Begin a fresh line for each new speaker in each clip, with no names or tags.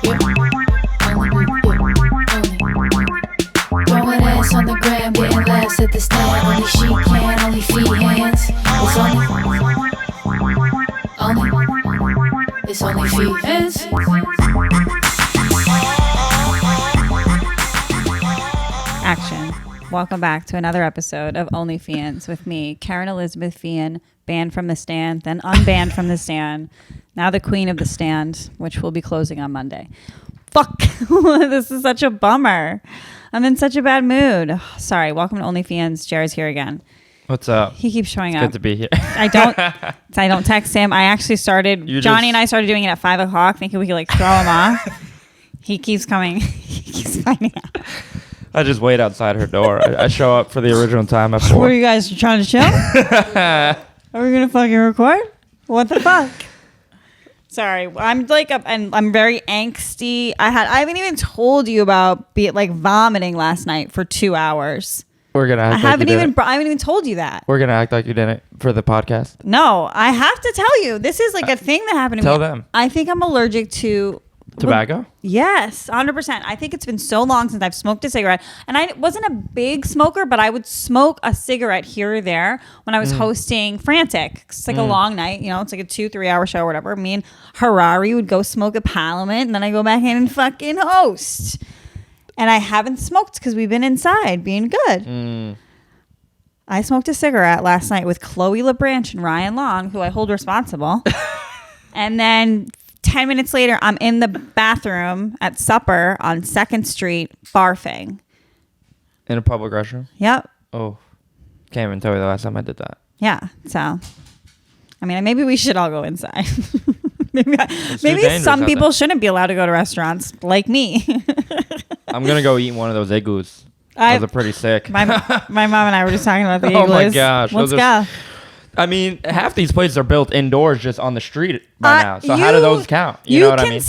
Throwing ass on the gram, getting laughs at the stand. Only she can, only Feehans. It's only Feehans.
Action. Welcome back to another episode of OnlyFeehans with me, Kerryn Elizabeth Feehan, banned from the stand, then unbanned from the stand, now the queen of the stand, which will be closing on Monday. Fuck. This is such a bummer. I'm in such a bad mood. Sorry. Welcome to OnlyFeehans. Jared's here again.
What's up?
He keeps showing up.
Good to be here.
I don't text him. I actually started, Johnny and I started doing it at 5 o'clock, thinking we could like throw him off. He keeps coming. He keeps finding out.
I just wait outside her door. I show up for the original time at 4.
Were you guys trying to chill? Are we going to fucking record? What the fuck? Sorry. I'm like, and I'm very angsty. I haven't even told you about vomiting last night for 2 hours.
We're going to act
I haven't even told you that.
We're going to act like you didn't for the podcast.
No, I have to tell you. This is like a thing that happened to me.
Tell them.
I think I'm allergic to
tobacco?
Yes, 100%. I think it's been so long since I've smoked a cigarette. And I wasn't a big smoker, but I would smoke a cigarette here or there when I was hosting Frantic. It's like a long night, it's like a 2-3 hour show or whatever. Me and Harari would go smoke at Parliament, and then I go back in and fucking host. And I haven't smoked because we've been inside being good. I smoked a cigarette last night with Chloe LeBranch and Ryan Long, who I hold responsible. And then 10 minutes later, I'm in the bathroom at supper on 2nd Street barfing.
In a public restroom?
Yep.
Oh. Can't even tell you the last time I did that.
Yeah. So, I mean, maybe we should all go inside. maybe some people shouldn't be allowed to go to restaurants like me.
I'm going to go eat one of those igloos. Those are pretty sick.
My mom and I were just talking about the igloos.
Oh my gosh.
Let's go.
I mean, half these places are built indoors just on the street by now. So how do those count? You know what I mean?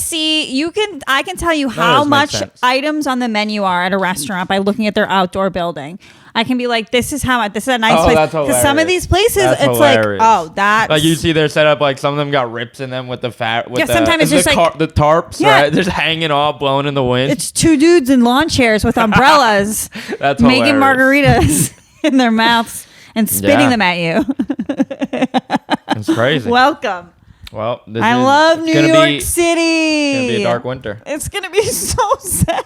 I can tell you how much items on the menu are at a restaurant by looking at their outdoor building. I can be like, this is a nice place. Because some of these places, it's hilarious.
Like you see they're set up like some of them got rips in them with the fat. With
sometimes it's just like
the tarps, right? They're just hanging off, blowing in the wind.
It's 2 dudes in lawn chairs with umbrellas.
That's
making margaritas in their mouths and spitting them at you.
It's crazy.
Welcome.
Well,
I love New York City.
It's going to be a dark winter.
It's going to be so sad.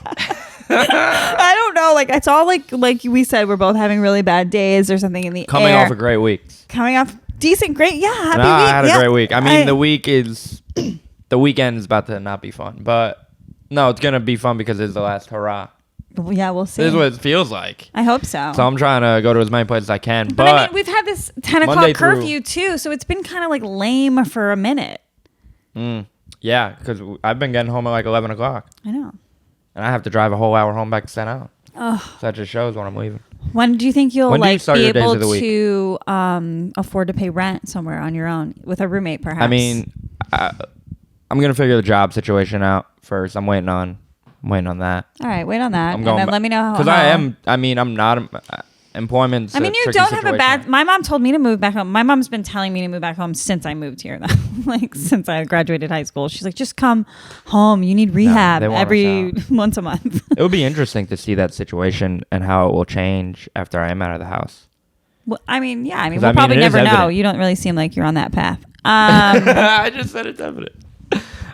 I don't know. Like, it's all like we said, we're both having really bad days or something in the
Coming off a great week.
Coming off decent, great. Yeah, happy week.
I had a great week. I mean, the weekend is about to not be fun. But, no, it's going to be fun because it's the last hurrah.
Yeah, we'll see.
This is what it feels like.
I hope so.
So I'm trying to go to as many places as I can.
But I mean, we've had this 10 o'clock curfew too, so it's been kind of like lame for a minute.
Yeah, because I've been getting home at like 11 o'clock.
I know.
And I have to drive a whole hour home back to Staten Island.
Oh.
So that just shows when I'm leaving.
When do you think you'll be able
to
afford to pay rent somewhere on your own with a roommate, perhaps?
I mean, I'm going to figure the job situation out first. I'm waiting on that.
All right, wait on that. And then let me know how.
Because I'm not. Employment's
I mean, you don't have a bad. My mom told me to move back home. My mom's been telling me to move back home since I moved here, though. Since I graduated high school. She's like, just come home. You need rehab once a month.
It would be interesting to see that situation and how it will change after I am out of the house.
Well, I mean, we'll probably never know. You don't really seem like you're on that path.
I just said it's evident.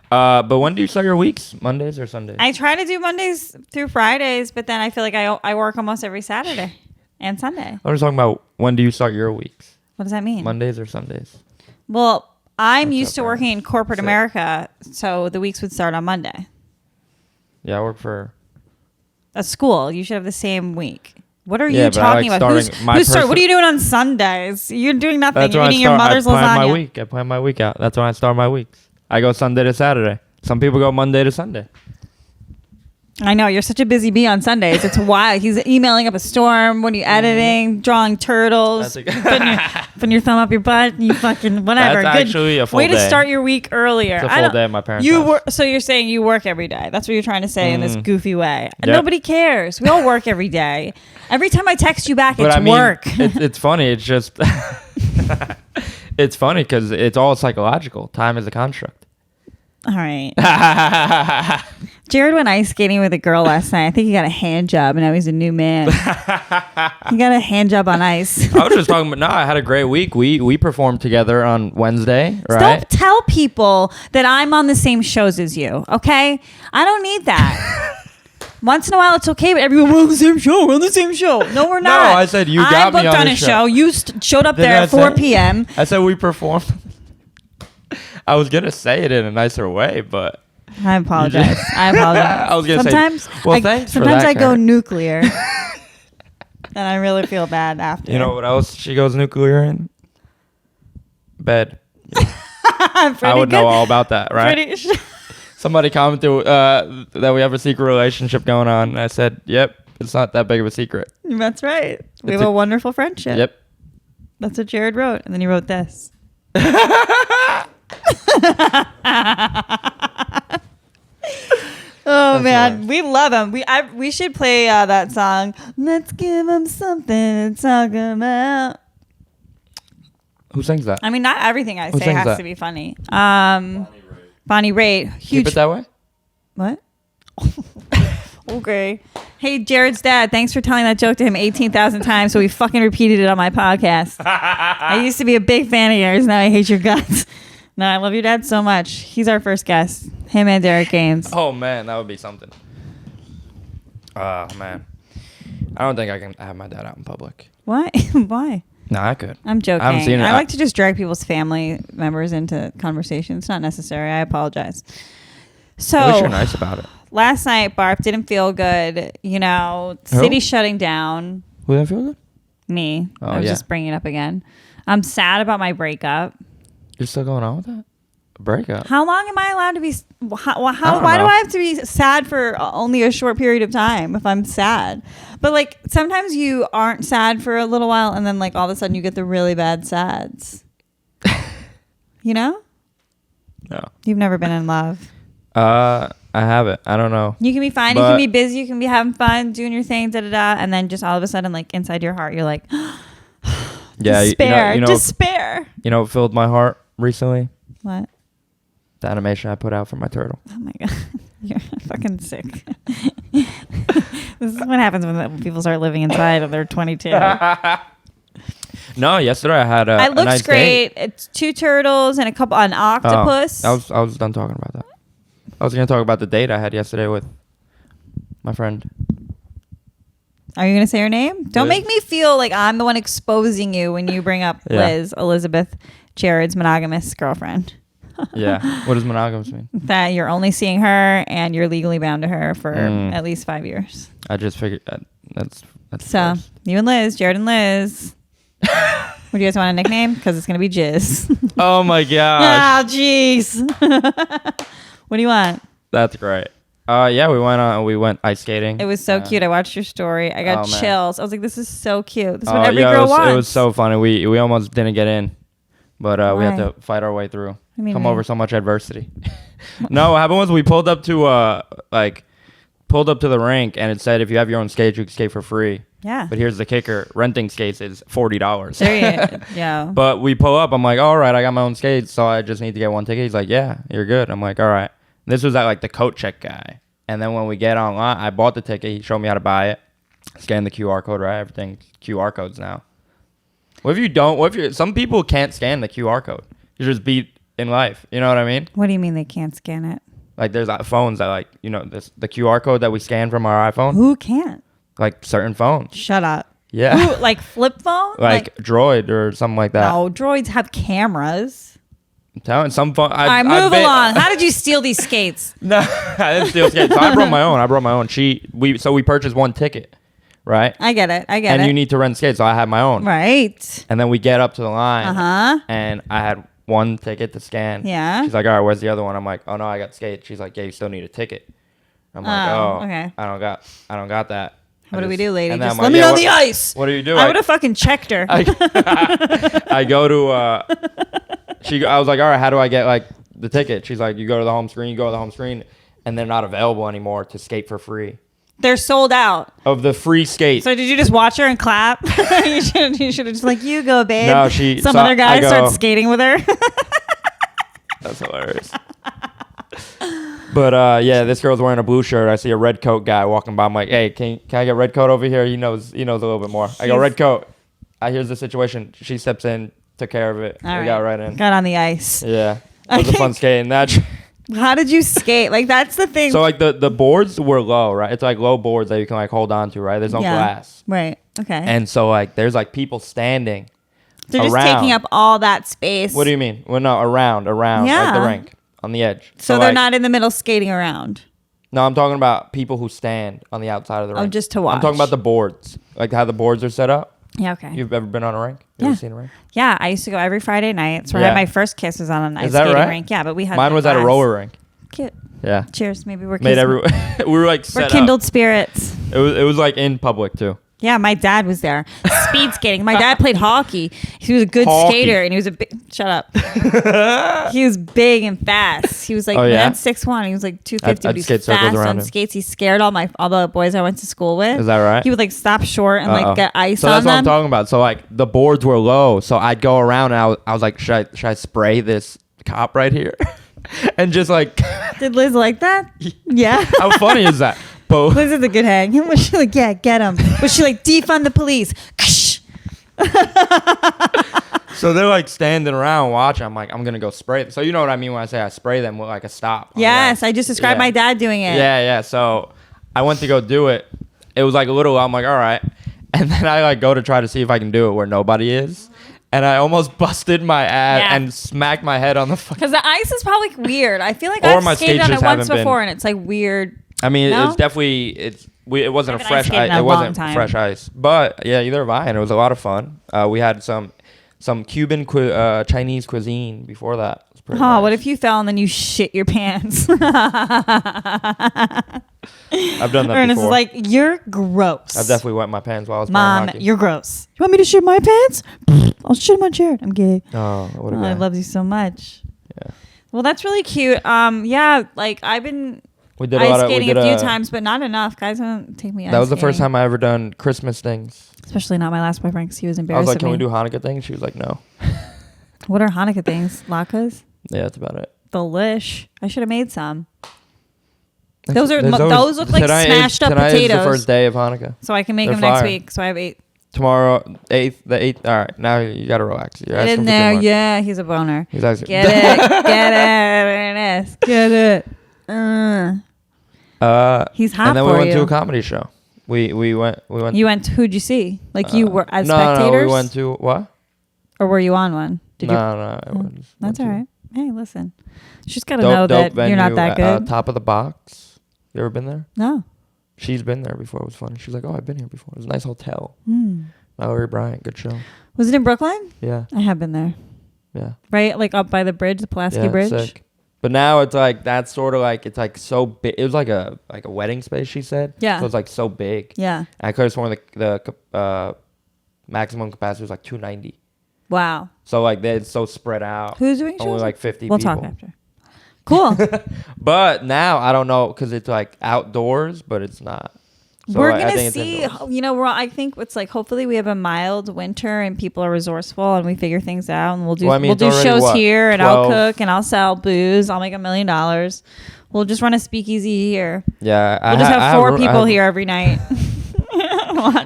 But when do you start your weeks? Mondays or Sundays?
I try to do Mondays through Fridays, but then I feel like I work almost every Saturday and Sunday.
I was talking about when do you start your weeks?
What does that mean?
Mondays or Sundays?
Well, I'm used to working in corporate America, so the weeks would start on Monday.
Yeah, I work for
a school. You should have the same week. What are you talking about? What are you doing on Sundays? You're doing nothing. You're eating your mother's lasagna.
I plan my week out. That's when I start my weeks. I go Sunday to Saturday. Some people go Monday to Sunday.
I know. You're such a busy bee on Sundays. It's wild. He's emailing up a storm. What are you editing? Drawing turtles. Putting your thumb up your butt. And you fucking whatever.
That's actually a full
way
day.
To start your week earlier.
It's a full day at my parents' house.
So you're saying you work every day. That's what you're trying to say in this goofy way. And nobody cares. We all work every day. Every time I text you back, it's work.
It's funny. It's just... It's funny because it's all psychological. Time is a construct.
All right. Jared went ice skating with a girl last night. I think he got a hand job, and now he's a new man. He got a hand job on ice.
I was just talking about. No, I had a great week. We performed together on Wednesday, right?
Don't tell people that I'm on the same shows as you. Okay, I don't need that. Once in a while, it's okay, but everyone, we're on the same show. We're on the same show. No, we're not.
No, I said you got me on
a show. You showed up there at 4 p.m.
I said we performed. I was gonna say it in a nicer way, but.
I apologize. I was
gonna
sometimes,
say. Well, thanks for that.
Sometimes I go nuclear, and I really feel bad after.
You know what else she goes nuclear in? Bed. I would know all about that, right? Somebody commented that we have a secret relationship going on, and I said, "Yep, it's not that big of a secret."
That's right. We have a wonderful friendship.
Yep.
That's what Jared wrote, and then he wrote this. Oh man, we love him. We should play that song. Let's give him something to talk about.
Who sings that?
I mean, not everything I say has to be funny. Bonnie Raitt. Huge.
Keep it that way.
What? Okay. Hey, Jared's dad. Thanks for telling that joke to him 18,000 times, so we fucking repeated it on my podcast. I used to be a big fan of yours. Now I hate your guts. No, I love your dad so much. He's our first guest. Him and Derek Gaines.
Oh, man. That would be something. Oh, man. I don't think I can have my dad out in public.
Why? Why?
No, I could.
I'm joking.
I haven't seen it.
I like to just drag people's family members into conversation. It's not necessary. I apologize. So,
at least you're nice about it.
Last night, Barb didn't feel good. You know, city shutting down.
Who didn't feel good?
Me.
Oh,
I was just bringing it up again. I'm sad about my breakup.
You're still going on with that? Breakup?
How long am I allowed to be? Why do I have to be sad for only a short period of time if I'm sad? But like sometimes you aren't sad for a little while and then like all of a sudden you get the really bad sads. You know?
No.
You've never been in love.
I haven't. I don't know.
You can be fine. You can be busy. You can be having fun, doing your thing, and then just all of a sudden, like inside your heart, you're like,
yeah,
despair, despair.
You know what filled my heart recently?
What?
The animation I put out for my turtle.
Oh my god, you're fucking sick. This is what happens when people start living inside and they're 22.
No, yesterday I had
it looks
nice
great.
Date.
It's 2 turtles and an octopus.
I was done talking about that. I was going to talk about the date I had yesterday with my friend.
Are you going to say her name? Don't make me feel like I'm the one exposing you when you bring up Liz, Elizabeth, Jared's monogamous girlfriend.
Yeah. What does monogamous mean?
That you're only seeing her and you're legally bound to her for at least 5 years.
I just figured that's
so first. You and Liz, Jared and Liz. Would you guys want a nickname? Because it's going to be Jizz.
Oh my gosh.
Oh, jeez. What do you want?
That's great. Yeah, we went ice skating.
It was so cute. I watched your story. I got chills. I was like, this is so cute. This is what every girl wants.
It was so funny. We almost didn't get in, but we had to fight our way through. Over so much adversity. No, what happened was we pulled up to the rink, and it said if you have your own skates, you can skate for free.
Yeah.
But here's the kicker: renting skates is $40.
Yeah.
But we pull up. I'm like, all right, I got my own skates, so I just need to get one ticket. He's like, yeah, you're good. I'm like, all right. This was at like the coat check guy. And then when we get online, I bought the ticket. He showed me how to buy it. Scan the QR code, right? Everything QR codes now. What if you don't? Some people can't scan the QR code. You just beat in life. You know what I mean?
What do you mean they can't scan it?
Like there's phones that the QR code that we scan from our iPhone.
Who can't?
Like certain phones.
Shut up.
Yeah.
Who, like flip phone?
Like Droid or something like that.
No, Droids have cameras.
I'm telling some phone.
All right, move along. How did you steal these skates?
No, I didn't steal skates. So I brought my own. So we purchased one ticket, right?
I get it.
And you need to rent skates, so I had my own.
Right.
And then we get up to the line. And I had one ticket to scan.
Yeah.
She's like, all right, where's the other one? I'm like, oh no, I got skates. She's like, yeah, you still need a ticket. I'm like,
okay.
I don't got that.
What do we do, lady? Just
like,
let me on the ice.
What do you do?
I would have fucking checked her.
I go to I was like, all right, how do I get like the ticket? She's like, you go to the home screen, and they're not available anymore to skate for free.
They're sold out
of the free skate.
So did you just watch her and clap? You should have just like, you go, babe.
No,
other guy starts skating with her.
That's hilarious. But yeah, this girl's wearing a blue shirt. I see a red coat guy walking by. I'm like, hey, can I get red coat over here? He knows a little bit more. I go, red coat. Here's the situation. She steps in, took care of it. We got right in.
Got on the ice.
Yeah. It was a fun skating.
How did you skate? Like, that's the thing.
So like the boards were low, right? It's like low boards that you can like hold on to, right? There's no glass.
Right. Okay.
And so like there's like people standing.
They're just taking up all that space.
What do you mean? Well, no, around like the rink on the edge.
So they're not in the middle skating around.
No, I'm talking about people who stand on the outside of the rink.
Oh, just to watch.
I'm talking about the boards, like how the boards are set up.
Yeah, okay.
You've ever been on a rink? You ever seen a rink?
Yeah, I used to go every Friday night. So I had my first kisses on an ice skating rink. Yeah, but we had
mine was at a roller rink.
Cute.
Yeah.
Cheers. Maybe we're
we were like set
we're kindled spirits.
It was like in public too.
Yeah, my dad was there. Speed skating. My dad played hockey. He was a good skater, and he was a big. Shut up. He was big and fast. He was like 6'1". He was like 250. But he was fast on skates. He scared all the boys I went to school with.
Is that right?
He would like stop short and like get ice on them.
So that's what I'm talking about. So like the boards were low, so I'd go around and I was like, should I spray this cop right here? And just like.
Did Liz like that? Yeah.
How funny is that?
Liz is a good hang. Was she like, yeah, get him? Was she like, defund the police?
So they're like standing around watching. I'm like, I'm going to go spray them. So you know what I mean when I say I spray them with like a stop.
Yes, I just described my dad doing it.
Yeah. So I went to go do it. It was like a little, I'm like, all right. And then I like go to try to see if I can do it where nobody is. And I almost busted my ass and smacked my head on the fucking...
Because the ice is probably weird. I feel like I've skated on it once before and it's like weird.
I mean, it's definitely... It wasn't a fresh ice. It wasn't fresh ice. But yeah, either have I. And it was a lot of fun. We had some Cuban Chinese cuisine before that. It was nice.
What if you fell and then you shit your pants?
I've done that
Ernest
before.
is like, you're gross.
I've definitely wet my pants while I was
playing hockey. You're gross. You want me to shit my pants? I'll shit in my chair. I'm gay.
Oh, what a guy.
I love you so much.
Yeah.
Well, that's really cute. Yeah, like I've been ice skating a few times, but not enough. Guys don't take me ice skating.
That was the first time I ever done Christmas things.
Especially not my last boyfriend because he was
I
embarrassed.
was like, can we do Hanukkah things? She was like, no.
What are Hanukkah things? Latkes?
Yeah, that's about it.
Delish. I should have made some. Those look like smashed up potatoes.
Tonight is the first day of Hanukkah.
So I can make them next week. So I have 8.
Tomorrow, the 8th. All right, now you got to relax. You're
get in there. Yeah, he's a boner.
He's asking.
Get it. Get it. He's hot for you.
And then we went to a comedy show. We went.
You went. Who'd you see? Like you were as spectators?
No, we went to what?
Or were you on one?
No.
That's all right. Hey, listen. She's got to know that venue, you're not that good.
Top of the Box. You ever been there?
No.
She's been there before. It was funny. She's like, oh, I've been here before. It was a nice hotel. Mallory Bryant, good show.
Was it in Brooklyn?
Yeah.
I have been there.
Yeah.
Right? Like up by the bridge, the Pulaski Bridge?
Sick. But now it's like, that's sort of like, it's like so big. It was like a wedding space, she said.
Yeah.
So it's like so big.
Yeah.
And I could have sworn the maximum capacity was like 290.
Wow.
So like it's so spread out.
Who's doing shows?
Only like 50 people.
We'll talk after. Cool.
But now I don't know because it's like outdoors, but it's not. So
we're gonna see. I think it's like hopefully we have a mild winter and people are resourceful and we figure things out and we'll do shows here and 12. I'll cook and I'll sell booze. I'll make $1 million. We'll just run a speakeasy here.
Yeah,
we'll just have 4 people here every night.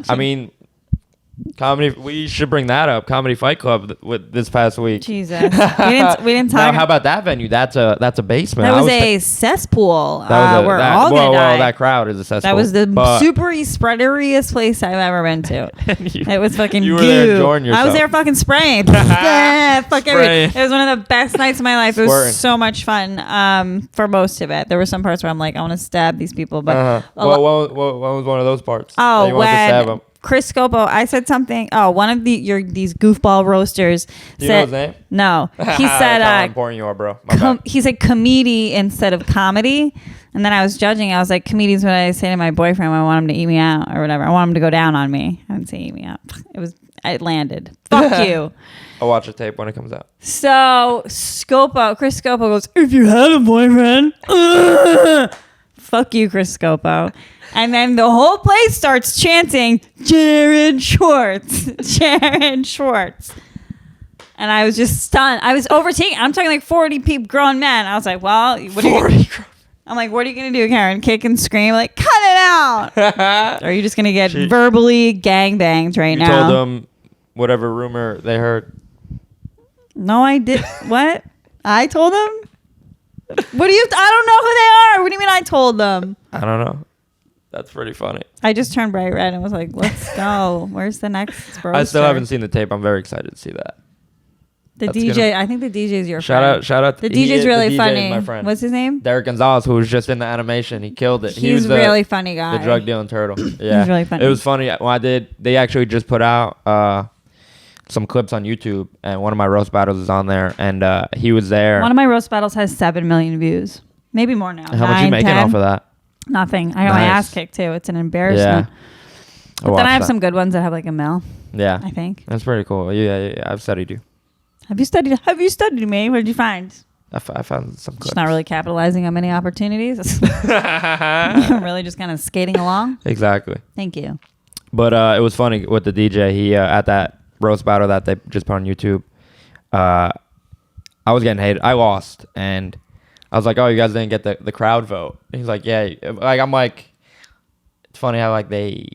I mean, comedy. We should bring that up. Comedy Fight Club with this past week.
Jesus, we didn't talk.
Now, how about that venue? That's a basement.
That was a cesspool. We're all gonna die.
That crowd is a cesspool.
That was the super spreaderiest place I've ever been to. It was fucking.
You were
goo.
there enjoying yourself.
I was there fucking spraying. Fuck everything. It was one of the best nights of my life. It was so much fun. For most of it, there were some parts where I'm like, I want to stab these people. But
what was one of those parts?
Oh,
that you wanted to stab them?
Chris Scopo, I said something. Oh, one of these goofball roasters said,
you know his name?
No. He said,
how important you are, bro.
He said comedy instead of comedy. And then I was judging. I was like, comedian's what I say to my boyfriend when I want him to eat me out or whatever. I want him to go down on me. I didn't say eat me out. It landed. Fuck you.
I'll watch the tape when it comes out.
So Chris Scopo goes, if you had a boyfriend, fuck you, Chris Scopo. And then the whole place starts chanting, Jared Schwartz. Jared Schwartz. And I was just stunned. I was overtaken. I'm talking like 40 people, grown men. I was like, well, what are you? I'm like, what are you gonna do, Kerryn? Kick and scream? Like, cut it out. Or are you just gonna get verbally gangbanged right now?
You told them whatever rumor they heard.
No, I did. What? I told them? What do you? I don't know who they are. What do you mean I told them?
I don't know. That's pretty funny.
I just turned bright red and was like, let's go. Where's the next roaster?
I still haven't seen the tape. I'm very excited to see that.
The DJ. I think the DJ is your friend.
Shout out.
The DJ's really funny.
My friend.
What's his name?
Derek Gonzalez, who was just in the animation. He killed it.
He's a really funny guy.
The drug dealing turtle. Yeah.
He's really funny.
It was funny when I did. They actually just put out some clips on YouTube, and one of my roast battles is on there, and he was there.
One of my roast battles has 7 million views, maybe more now.
How much you making off of that?
Nothing. I got my ass kicked too. It's an embarrassment.
Yeah.
But then I have some good ones that have like a mil.
Yeah.
I think
That's pretty cool. Yeah. I've studied you.
Have you studied me? What did you find?
I found some clips.
Just not really capitalizing on many opportunities. I'm really just kind of skating along.
Exactly.
Thank you.
But it was funny with the DJ. He at that roast battle that they just put on YouTube. I was getting hated. I lost, and I was like, "Oh, you guys didn't get the crowd vote." And he's like, "Yeah." Like I'm like, it's funny how like they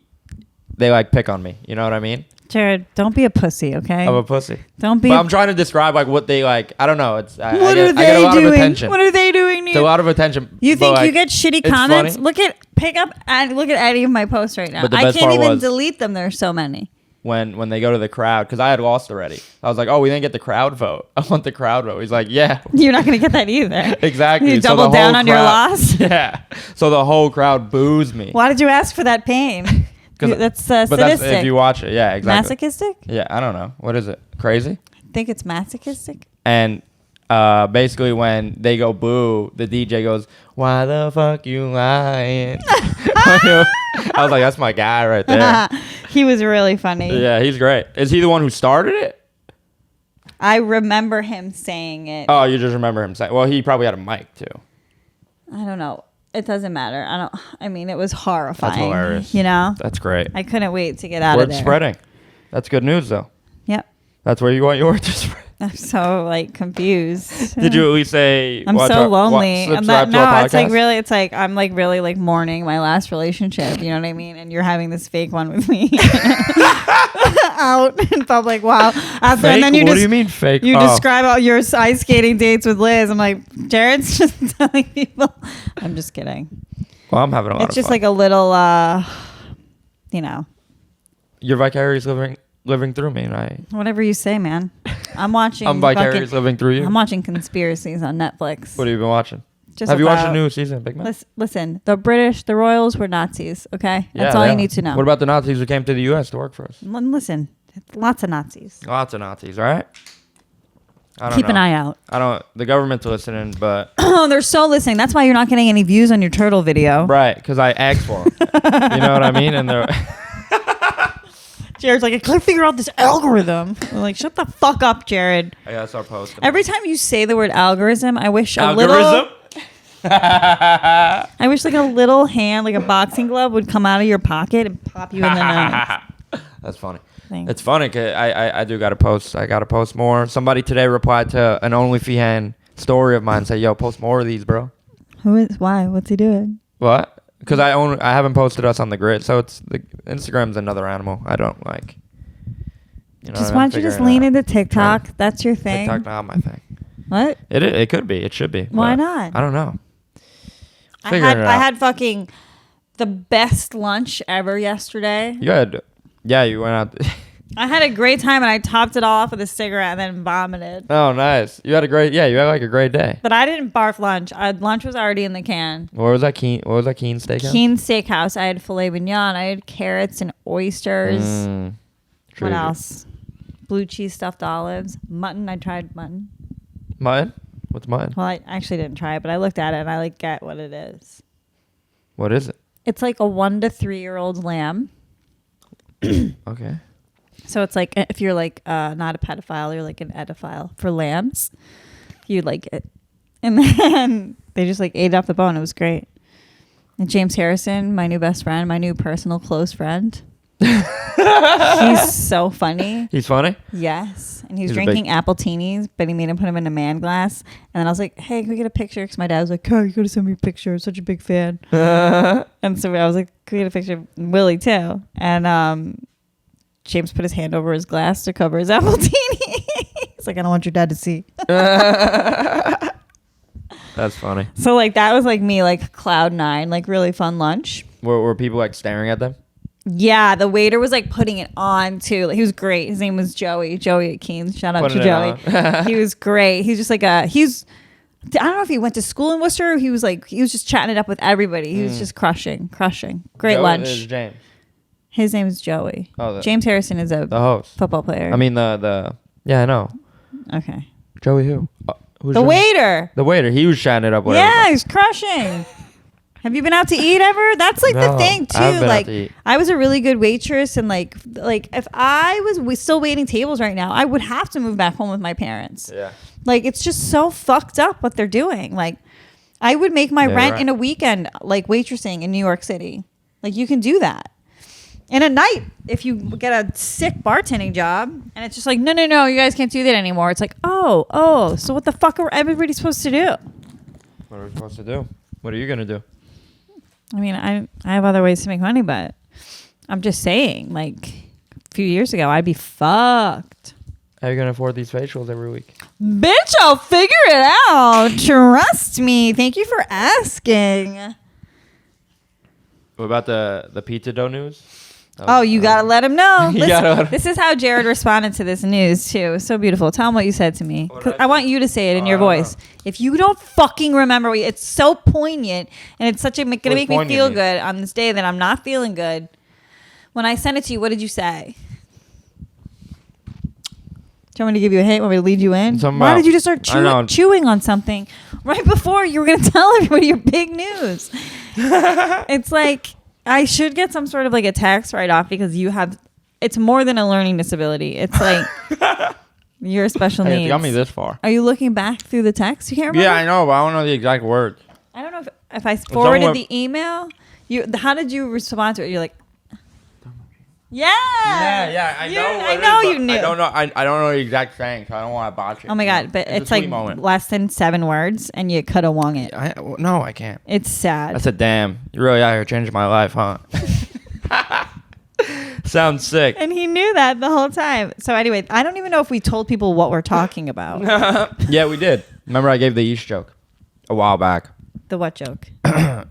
like pick on me. You know what I mean?
Jared, don't be a pussy, okay?
I'm a pussy.
Don't be.
But I'm trying to describe like what they like. I don't know. It's
What
I
are
get
they
a lot
doing?
of attention.
What are they doing?
It's a lot of attention.
You think
but,
you get shitty
it's
comments?
funny.
Pick up and look at any of my posts right now.
But the
I
best
can't
part
even
was-
delete them. There's so many.
When they go to the crowd, because I had lost already. I was like, "Oh, we didn't get the crowd vote. I want the crowd vote." He's like, "Yeah."
You're not going to get that either.
Exactly.
You
So
double
the
down
whole
on your
crowd-
loss.
Yeah. So the whole crowd boos me.
Why did you ask for that pain? That's
But
sadistic.
that's if you watch it. Yeah, exactly.
Masochistic?
Yeah, I don't know. What is it? Crazy?
I think it's masochistic.
And basically when they go boo, the DJ goes, "Why the fuck you lying?" I was like, that's my guy right there.
He was really funny.
Yeah, he's great. Is he the one who started it?
I remember him saying it.
Oh, you just remember him saying. Well, he probably had a mic too.
I don't know. It doesn't matter. I mean, it was horrifying.
That's hilarious.
You know?
That's great.
I couldn't wait to get out of
Word's
there.
spreading. That's good news though.
Yep.
That's where you want your word to spread.
I'm so like confused.
Did you at least say?
I'm so lonely.
Subscribe to
No,
our
it's like
podcast?
really. It's like I'm like really like mourning my last relationship. You know what I mean? And you're having this fake one with me out in public. Wow. After,
Fake?
and then you
What
just,
do you mean fake?
You
Oh.
describe all your ice skating dates with Liz. I'm like, Jared's just telling people. I'm just kidding.
Well, I'm having a lot of
It's just
fun.
like a little, you know.
You're vicariously living through me, right?
Whatever you say, man. I'm watching.
I'm vicariously living through you.
I'm watching conspiracies on Netflix.
What have you been watching?
Just
Have you watched the
about-
new season, Big Man?
Listen, the Royals were Nazis. Okay,
Yeah,
that's all
they
you
are.
need to know.
What about the Nazis who came to the U.S. to work for us?
Listen, lots of Nazis.
Lots of Nazis, right? I don't
Keep
know.
an eye out.
I don't. The government's listening, but
Oh, they're so listening. That's why you're not getting any views on your turtle video.
right, because I asked for them. You know what I mean? And they're
Jared's like, I couldn't figure out this algorithm. I'm like, shut the fuck up, Jared.
I gotta start posting.
Every time you say the word algorithm, I wish a
algorithm.
little. I wish like a little hand, like a boxing glove, would come out of your pocket and pop you in the nose.
That's funny.
Thanks.
It's funny because I do gotta post. I gotta post more. Somebody today replied to an OnlyFeehan story of mine and said, "Yo, post more of these, bro."
Who is? Why? What's he doing?
What? Because I haven't posted us on the grid, so it's the Instagram's another animal. I don't like. You know,
Just why don't you just lean into TikTok?
Trying.
That's your thing.
TikTok not my thing.
What?
It could be. It should be.
Why
but
not?
I don't know.
I had fucking the best lunch ever yesterday.
You had, yeah, you went out.
I had a great time and I topped it all off with a cigarette and then vomited.
Oh, nice. You had you had like a great day.
But I didn't barf lunch. Lunch was already in the can.
What was that Keen Steakhouse?
Keen Steakhouse. I had filet mignon. I had carrots and oysters. What
Treasure.
else? Blue cheese stuffed olives. Mutton. I tried mutton.
Mutton? What's mutton?
Well, I actually didn't try it, but I looked at it and I like get what it is.
What is it?
It's like a 1 to 3 year old lamb.
Okay.
So it's like if you're like not a pedophile, you're like an edophile for lambs. You like it. And then they just like ate it off the bone. It was great. And James Harrison, my new best friend, my new personal close friend. He's so funny.
He's funny?
Yes. And he's
He's a
drinking apple teenies, but he made him put him in a man glass. And then I was like, hey, can we get a picture? Because my dad was like, Kerr, you got to send me a picture. I'm such a big fan. And so I was like, can we get a picture of Willie too? And James put his hand over his glass to cover his apple teeny. He's like, I don't want your dad to see.
That's funny.
So like that was like me, like cloud nine, like really fun lunch.
Were people like staring at them?
Yeah, the waiter was like putting it on too. Like, he was great. His name was Joey at Keen's. Shout out
Putting
to
it
Joey. He was great. He's just like I don't know if he went to school in Worcester. Or he was just chatting it up with everybody. He was just crushing. Great lunch.
Is James.
His name is Joey.
Oh,
James Harrison is
the host.
football player.
I mean the yeah, I know.
Okay.
Joey who? Who's
The
Joey?
waiter.
The waiter. He was chatting it up with
Yeah,
everybody.
he's crushing. Have you been out to eat ever? That's like the
No,
thing too.
I haven't been out
Like
to eat.
I was a really good waitress, and like if I was still waiting tables right now, I would have to move back home with my parents.
Yeah.
Like it's just so fucked up what they're doing. Like I would make my rent
right.
in a weekend, like waitressing in New York City. Like you can do that. In a night, if you get a sick bartending job, and it's just like, no, you guys can't do that anymore. It's like, oh, so what the fuck are everybody supposed to do?
What are we supposed to do? What are you gonna do?
I mean, I have other ways to make money, but I'm just saying, like a few years ago, I'd be fucked.
How are you gonna afford these facials every week?
Bitch, I'll figure it out. Trust me. Thank you for asking.
What about the pizza dough news?
Oh, you gotta let him know.
You
Listen,
gotta-
this is how Jared responded to this news too. It was so beautiful. Tell him what you said to me.
What did
'Cause
I
I
say?
want you to say it in
Oh,
your
I don't
voice.
know.
If you don't fucking remember, it's so poignant, and it's gonna make me
poignant
feel
mean?
good on this day that I'm not feeling good. When I sent it to you, what did you say? Do you want me to give you a hint? Want me to lead you in?
Something
Why
about-
did you just start
I know.
chewing on something right before you were going to tell everybody your big news? It's like I should get some sort of like a tax write-off because you have. It's more than a learning disability. It's like you're special
Hey,
needs.
you got me this far.
Are you looking back through the text? You can't remember.
Yeah, I know, but I don't know the exact words.
I don't know if I forwarded
someone-
the email. How did you respond to it? You're like, yeah.
Yeah, I
You-
know.
I know you knew.
I don't know. I don't know the exact saying, so I don't want to botch it.
Oh my
you know?
god! But
a
it's like
sweet moment.
less than 7 words, and you could have wung it.
No, I can't.
It's sad.
That's a damn. You really out here changing my life, huh? Sounds sick.
And he knew that the whole time. So anyway, I don't even know if we told people what we're talking about.
Yeah, we did. Remember, I gave the yeast joke a while back.
The what joke?
A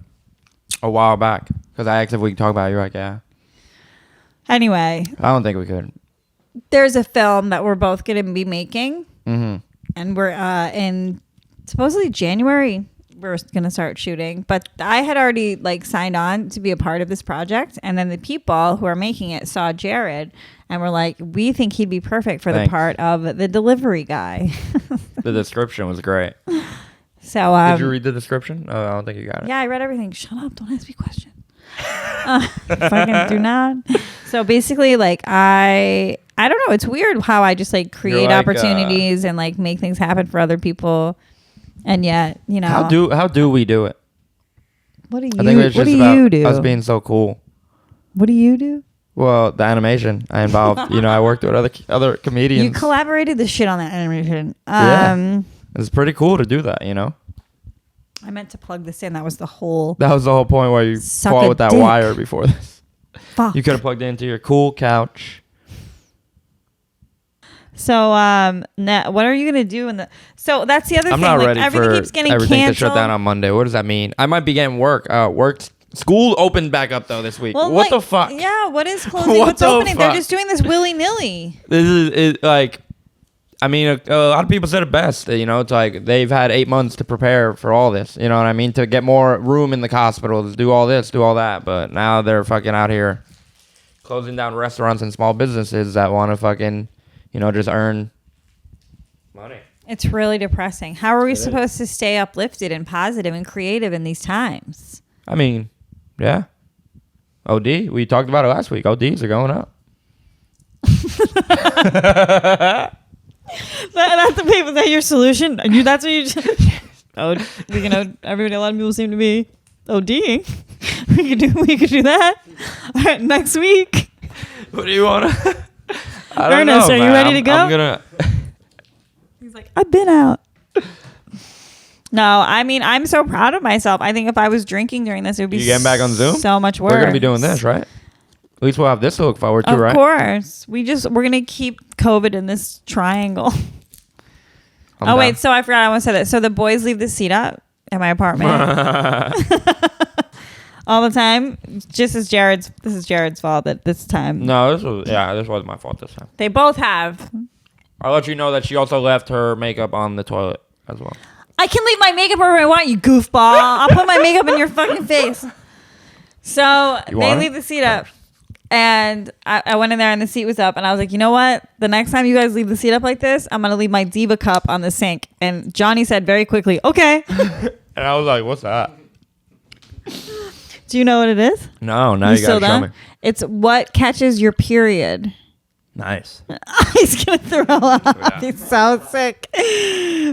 while back, because I asked if we could talk about it. You're like, yeah.
Anyway,
I don't think we could.
there's a film that we're both going to be making,
Mm-hmm.
and we're in supposedly January. We're going to start shooting, but I had already like signed on to be a part of this project, and then the people who are making it saw Jared and were like, "We think he'd be perfect for the
Thanks.
part of the delivery guy."
The description was great.
So
Did you read the description? Oh, I don't think you got it.
yeah, I read everything. Shut up! Don't ask me questions. Fucking do not. So basically, like I don't know. It's weird how I just like create
like,
opportunities and like make things happen for other people, and yet you know
How do we do it?
what do you
I think it's
what
just
do
about
you do?
us being so cool.
What do you do?
Well, the animation I involved. I worked with other comedians.
You collaborated the shit on that animation.
Yeah. It's pretty cool to do that.
I meant to plug this in. That was the whole
That was the whole point where you
Suck
fought
a
with that
dick.
wire before this.
fuck.
You could have plugged it into your cool couch.
So what are you gonna do in the? So that's the other
I'm
thing.
not
like,
ready
everything
for
keeps getting
everything
canceled.
to shut down on Monday. What does that mean? I might be getting work. School opened back up though this week.
Well,
what
like,
the fuck?
Yeah, what is closing?
What
What's
the
opening? They're
fuck?
just doing this willy nilly.
This is like, I mean, a lot of people said it best. It's like they've had 8 months to prepare for all this. You know what I mean? To get more room in the hospitals, do all this, do all that. But now they're fucking out here closing down restaurants and small businesses that want to fucking, just earn money.
It's really depressing. How are we
It is.
supposed to stay uplifted and positive and creative in these times?
I mean, yeah. OD, we talked about it last week. ODs are going up.
That's the people. That your solution? That's what you. Everybody. A lot of people seem to be ODing. We could do that. All right, next week.
What do you want to? I don't
Ernest,
know,
are you
man.
ready to go?
I'm gonna.
He's like, I've been out. No, I mean, I'm so proud of myself. I think if I was drinking during this, it would be
You getting back on Zoom?
so much worse.
We're gonna be doing this, right? At least we'll have this to look forward to,
Of
right?
course. We're going to keep COVID in this triangle. Wait. So I forgot I want to say that. So the boys leave the seat up at my apartment all the time. This is Jared's fault that this time.
No, this was my fault this time.
They both have.
I'll let you know that she also left her makeup on the toilet as well.
I can leave my makeup wherever I want, you goofball. I'll put my makeup in your fucking face. So they leave the seat up. And I went in there and the seat was up. And I was like, you know what? The next time you guys leave the seat up like this, I'm going to leave my Diva cup on the sink. And Johnny said very quickly, okay.
And I was like, what's that?
Do you know what it is?
No, now you got to show me.
It's what catches your period.
Nice.
He's going to throw up. Yeah. He's so sick.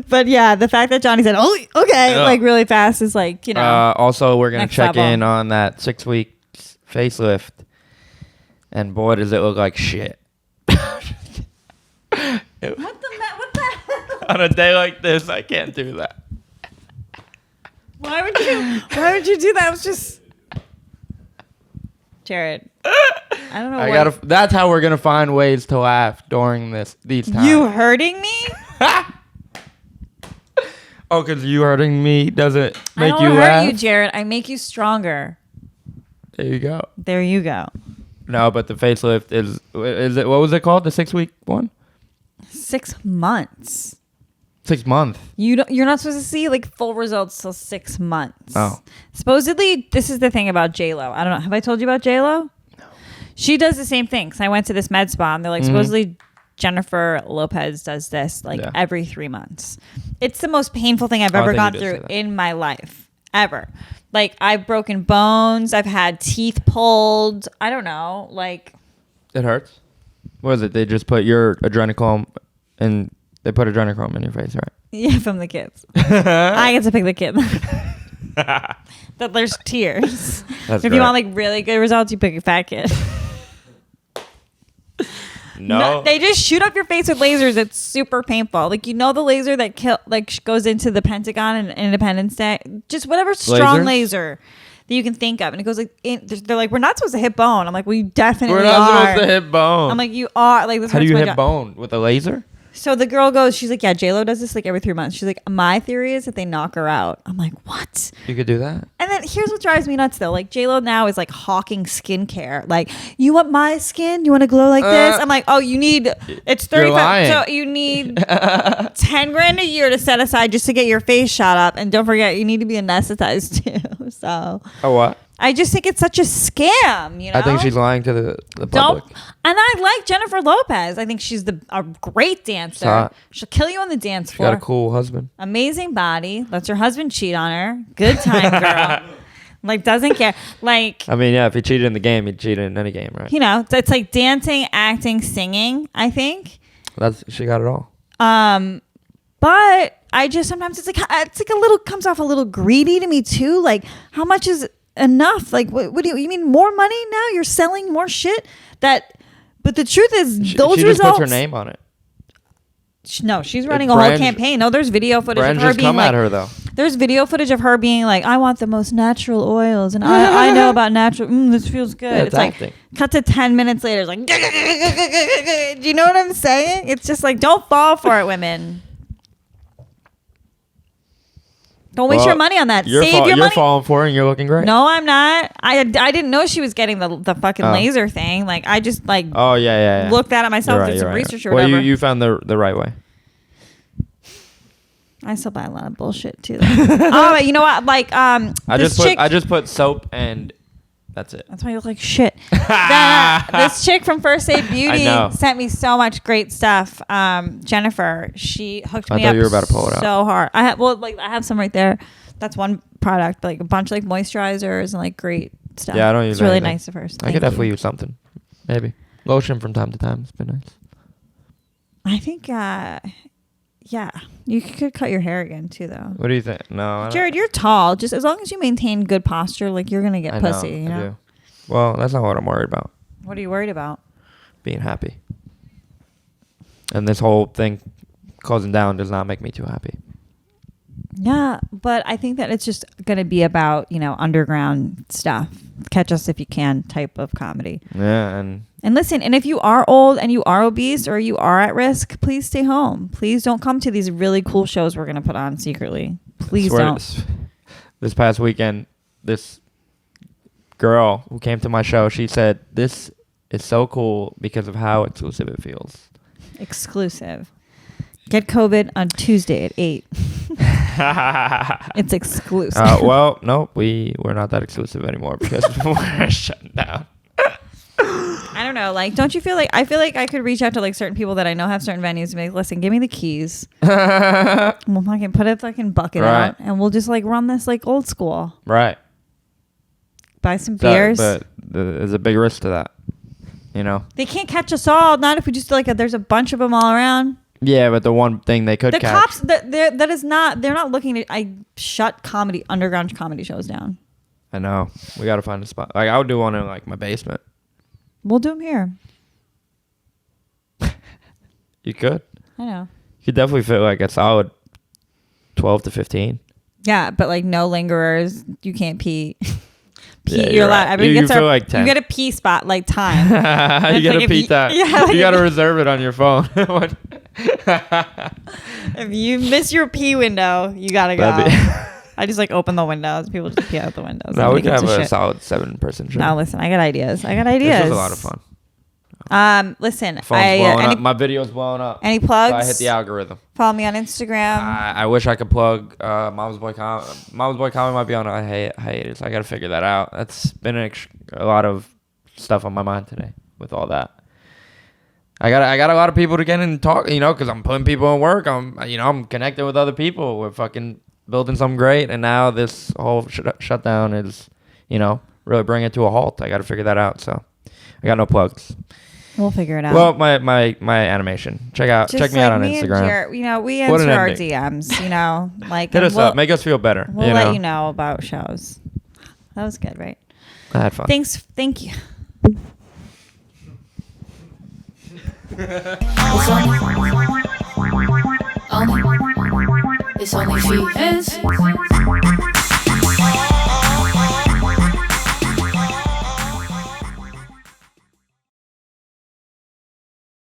But yeah, the fact that Johnny said, oh, okay, like really fast is like, you know.
Also, we're going to check in on that 6 week facelift. And boy, does it look like shit.
What the hell?
On a day like this, I can't do that.
Why would you do that? It was just Jared. I don't know.
That's how we're gonna find ways to laugh during these times.
You hurting me?
Oh, because you hurting me doesn't make you
I don't
laugh?
hurt you, Jared. I make you stronger.
There you go.
There you go.
No, but the facelift is it? What was it called? The 6 week one?
6 months.
6 months.
You're not supposed to see like full results till 6 months.
Oh.
Supposedly, this is the thing about J-Lo. I don't know. Have I told you about J-Lo? No. She does the same thing. So I went to this med spa and they're like, supposedly Jennifer Lopez does this like every 3 months. It's the most painful thing I've ever gone through in my life. Ever. Like, I've broken bones. I've had teeth pulled. I don't know. Like,
it hurts. What is it? They just put your adrenochrome and they put adrenochrome in your face, right?
Yeah, from the kids. I get to pick the kid. That there's tears. If you want like really good results, you pick a fat kid. No, they just shoot up your face with lasers. It's super painful. Like, you know, the laser that goes into the Pentagon and Independence Day, just whatever strong laser that you can think of, and it goes like they're like, we're not supposed to hit bone. I'm like, we definitely are.
We're not supposed to hit bone.
I'm like, you are. Like, this.
How do you hit bone with a laser?
So the girl goes, she's like, yeah, J-Lo does this like every 3 months. She's like, my theory is that they knock her out. I'm like, what?
You could do that.
And then here's what drives me nuts though. Like, J-Lo now is like hawking skincare. Like, you want my skin? You want to glow like this? I'm like, oh, it's 35. So you need 10 grand a year to set aside just to get your face shot up. And don't forget, you need to be anesthetized too. So.
Oh, what?
I just think it's such a scam, you know?
I think she's lying to the public.
And I like Jennifer Lopez. I think she's a great dancer. She'll kill you on the dance floor.
She got a cool husband.
Amazing body. Lets her husband cheat on her. Good time, girl. Like, doesn't care. Like,
I mean, yeah, if he cheated in the game, he'd cheat in any game, right?
You know, it's like dancing, acting, singing, I think.
She got it all.
But I just sometimes it's like a little, comes off a little greedy to me too. Like, how much is enough? Like, what do you mean more money now? You're selling more shit but the truth is those results. She just puts
her name on it.
No, she's running a whole campaign. No, there's video footage of her being like,
at her though.
There's video footage of her being like, I want the most natural oils and I know about natural. This feels good.
Yeah,
it's like cut to 10 minutes later. It's like, do you know what I'm saying? It's just like, don't fall for it, women. Don't waste your money on that. Save your money.
You're falling for it and you're looking great.
No, I'm not. I didn't know she was getting the fucking laser thing. Like, I just like looked at it myself, did some research or whatever.
Well, you found the right way.
I still buy a lot of bullshit too. Oh, but you know what? Like,
I just put soap and that's it.
That's why you look like shit. This chick from First Aid Beauty sent me so much great stuff. Jennifer, she hooked me up. You were about to pull it out so hard. I have some right there. That's one product, like a bunch of like moisturizers and like great stuff.
Yeah, I don't use
It's really nice of her.
I could definitely use something. Maybe lotion from time to time. It's been nice.
I think. Yeah, you could cut your hair again too, though.
What do you think? No,
Jared, you're tall. Just as long as you maintain good posture, like, you're gonna get pussy. You know.
I do. Well, that's not what I'm worried about.
What are you worried about?
being happy. And this whole thing closing down does not make me too happy.
Yeah, but I think that it's just going to be about, underground stuff. Catch us if you can type of comedy.
Yeah, and
listen, and if you are old and you are obese or you are at risk, please stay home. Please don't come to these really cool shows we're going to put on secretly. Please don't.
This past weekend, this girl who came to my show, she said, "This is so cool because of how exclusive it feels."
Exclusive. Get COVID on Tuesday at 8. It's exclusive.
Well, no, we're not that exclusive anymore because we're shut down.
I don't know. Like, don't you feel like I could reach out to like certain people that I know have certain venues and be like, listen, give me the keys. We'll fucking put a fucking bucket out and we'll just like run this like old school.
Right.
Buy some beers.
But there's a big risk to that.
They can't catch us all. Not if we just like there's a bunch of them all around.
Yeah, but the one thing they could
the
catch.
Cops, they're not looking at. I shut underground comedy shows down.
I know. We got to find a spot. Like I would do one in like my basement.
We'll do them here.
You could.
I know.
You could definitely fit like a solid 12 to 15.
Yeah, but like no lingerers. You can't pee.
Yeah,
you're allowed.
Right. You feel like 10.
You get a pee spot like time.
You get a pee time. Yeah, like you got to reserve it on your phone.
If you miss your pee window, you gotta go. I just like open the windows. People just pee out the windows.
Now we can have a solid 7-person show.
Now listen, I got ideas. This
was a lot of fun.
Listen,
my video's blowing up.
Any plugs?
So I hit the algorithm.
Follow me on Instagram.
I wish I could plug Mom's Boy Comedy. Mom's Boy Comedy might be on a hiatus. I got to figure that out. That's been a lot of stuff on my mind today with all that. I got a lot of people to get in and talk, because I'm putting people in work. I'm connecting with other people. We're fucking building something great, and now this whole shutdown is, really bringing it to a halt. I got to figure that out. So I got no plugs.
We'll figure it out.
Well, my animation. Check me out on Instagram.
We answer our DMs. Like
hit us up. Make us feel better.
We'll let you know about shows. That was good, right?
I had fun.
Thanks. Thank you.
It's only Feehans.